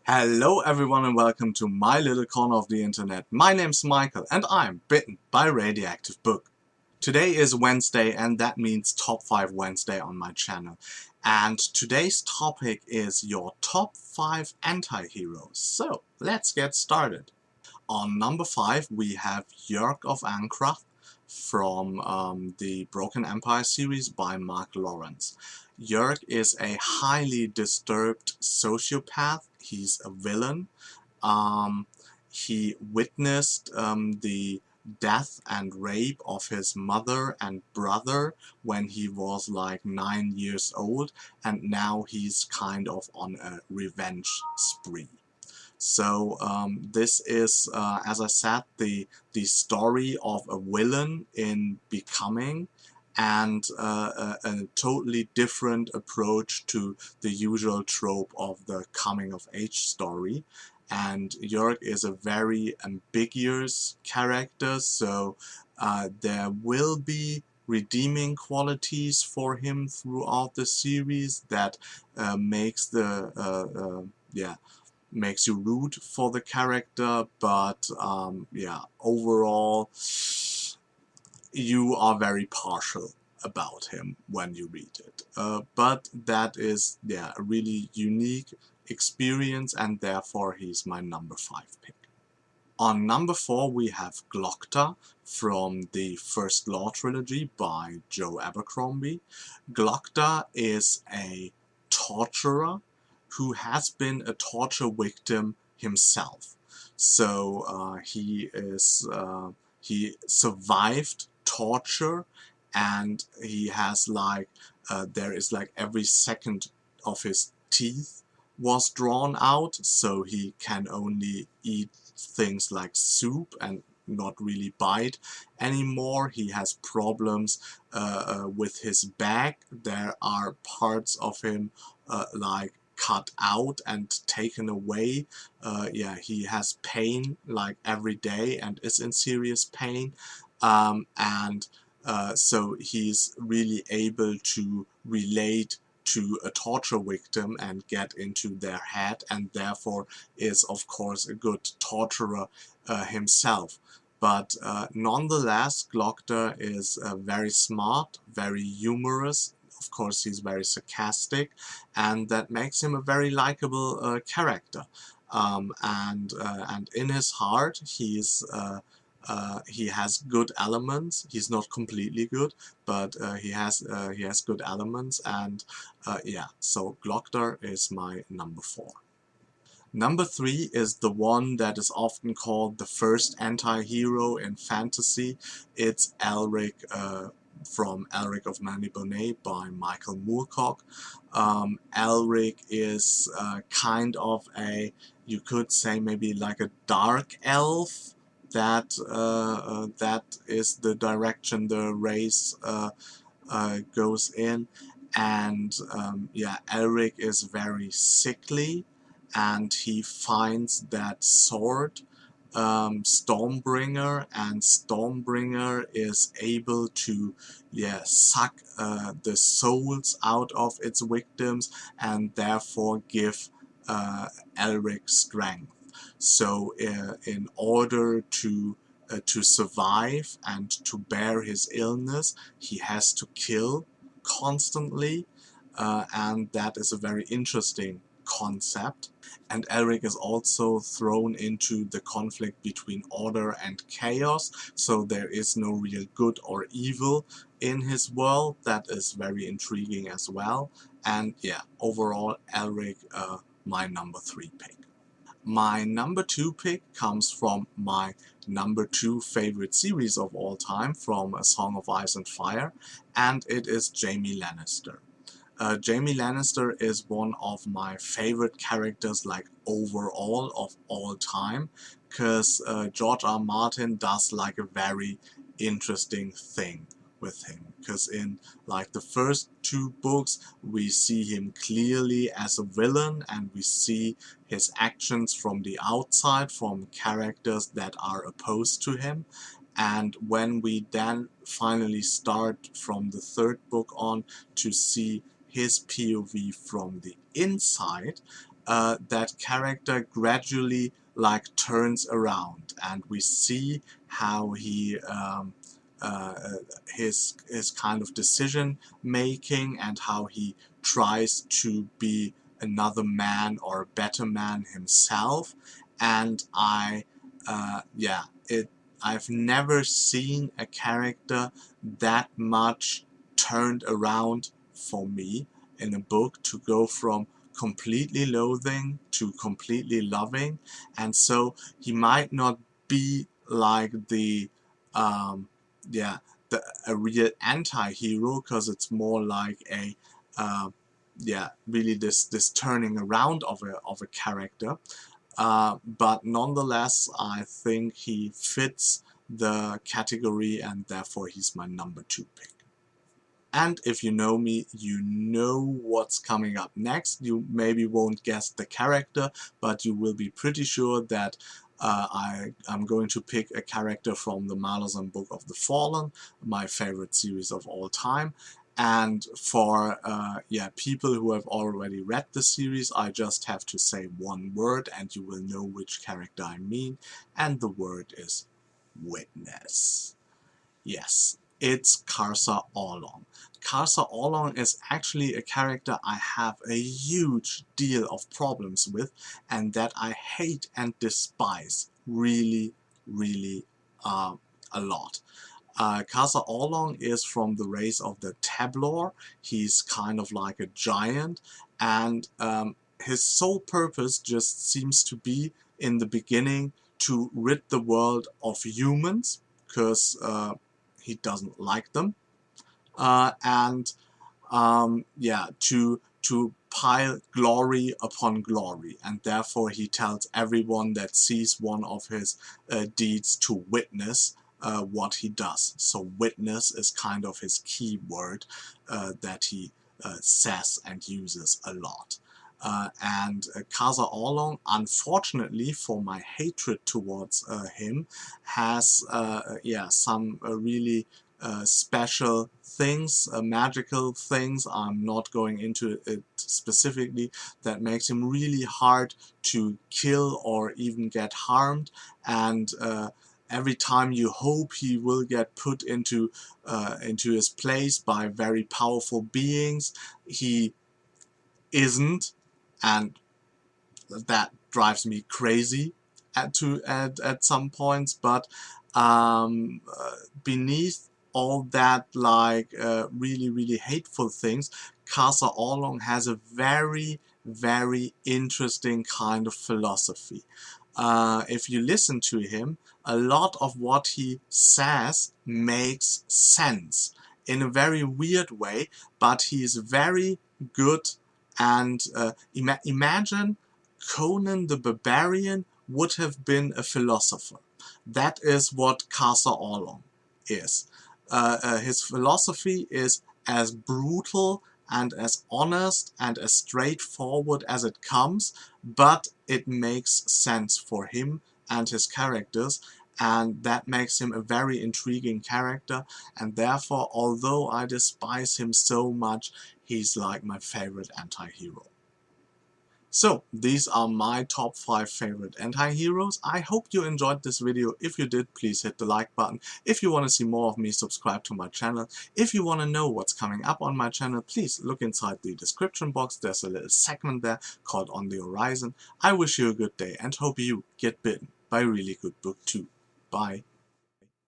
Hello everyone and welcome to my little corner of the internet. My name's Michael and I'm bitten by a radioactive book. Today is Wednesday and that means Top 5 Wednesday on my channel. And today's topic is your top 5 anti-heroes. So let's get started. On number 5 we have Jörg of Ancraft from the Broken Empire series by Mark Lawrence. Jörg is a highly disturbed sociopath. He's a villain. Um, he witnessed the death and rape of his mother and brother when he was like 9 years old, and now he's kind of on a revenge spree. So this is, as I said, the story of a villain in becoming, and a totally different approach to the usual trope of the coming of age story. And Jörg is a very ambiguous character, so there will be redeeming qualities for him throughout the series that makes the yeah, makes you root for the character, but yeah, overall you are very partial about him when you read it. But that is, yeah, a really unique experience, and therefore he's my number 5 pick. On number 4 we have Glockta from the First Law trilogy by Joe Abercrombie. Glockta is a torturer who has been a torture victim himself. So he survived torture, and he has like there is like every second of his teeth was drawn out, so he can only eat things like soup and not really bite anymore. He has problems with his back. There are parts of him like cut out and taken away. Yeah, he has pain like every day and is in serious pain, and so he's really able to relate to a torture victim and get into their head, and therefore is of course a good torturer himself. But nonetheless, Glockta is very smart, very humorous. Of course, he's very sarcastic, and that makes him a very likable character. And in his heart, he has good elements. He's not completely good, but he has good elements, and yeah. So Glockta is my number 4. Number 3 is the one that is often called the first anti-hero in fantasy. It's Elric from Elric of Manny by Michael Moorcock. Elric is kind of a, you could say maybe like a dark elf. That is the direction the race goes in, and yeah, Elric is very sickly, and he finds that sword, Stormbringer, and Stormbringer is able to, yeah, suck the souls out of its victims and therefore give Elric strength. So in order to survive and to bear his illness, he has to kill constantly, and that is a very interesting concept. And Elric is also thrown into the conflict between order and chaos, so there is no real good or evil in his world. That is very intriguing as well. And yeah, overall Elric, my number 3 pick. My number 2 pick comes from my number 2 favorite series of all time, from A Song of Ice and Fire, and it is Jaime Lannister. Jaime Lannister is one of my favorite characters, like overall of all time, because George R. Martin does like a very interesting thing with him. Because in like the first 2 books we see him clearly as a villain, and we see his actions from the outside, from characters that are opposed to him. And when we then finally start from the 3rd book on to see his POV from the inside, that character gradually like turns around, and we see how he his kind of decision making and how he tries to be another man or a better man himself. And I've never seen a character that much turned around for me in a book, to go from completely loathing to completely loving. And so he might not be like the yeah a real anti-hero, because it's more like a really this turning around of a character, but nonetheless I think he fits the category, and therefore he's my number 2 pick. And if you know me, you know what's coming up next. You maybe won't guess the character, but you will be pretty sure that I'm going to pick a character from the Malazan book of the Fallen, my favorite series of all time. And for people who have already read the series, I just have to say one word and you will know which character I mean, and the word is witness. Yes, it's Casa All Along. Casa All Along is actually a character I have a huge deal of problems with, and that I hate and despise really, really a lot. Casa All Along is from the race of the Tablor. He's kind of like a giant, and his sole purpose just seems to be, in the beginning, to rid the world of humans, because he doesn't like them, to pile glory upon glory, and therefore he tells everyone that sees one of his deeds to witness what he does. So witness is kind of his key word that he says and uses a lot. Casa All Along, unfortunately for my hatred towards him, has some really special things, magical things. I'm not going into it specifically, that makes him really hard to kill or even get harmed, and every time you hope he will get put into his place by very powerful beings, he isn't, and that drives me crazy at some points. But beneath all that, like really hateful things, Casa All Along has a very interesting kind of philosophy. If you listen to him, a lot of what he says makes sense in a very weird way, but he is very good. And imagine Conan the Barbarian would have been a philosopher. That is what Casa All Along is. His philosophy is as brutal and as honest and as straightforward as it comes, but it makes sense for him and his characters, and that makes him a very intriguing character, and therefore, although I despise him so much, he's like my favorite anti-hero. So, these are my top 5 favorite anti-heroes. I hope you enjoyed this video. If you did, please hit the like button. If you want to see more of me, subscribe to my channel. If you want to know what's coming up on my channel, please look inside the description box. There's a little segment there called On the Horizon. I wish you a good day and hope you get bitten by a really good book too. Bye.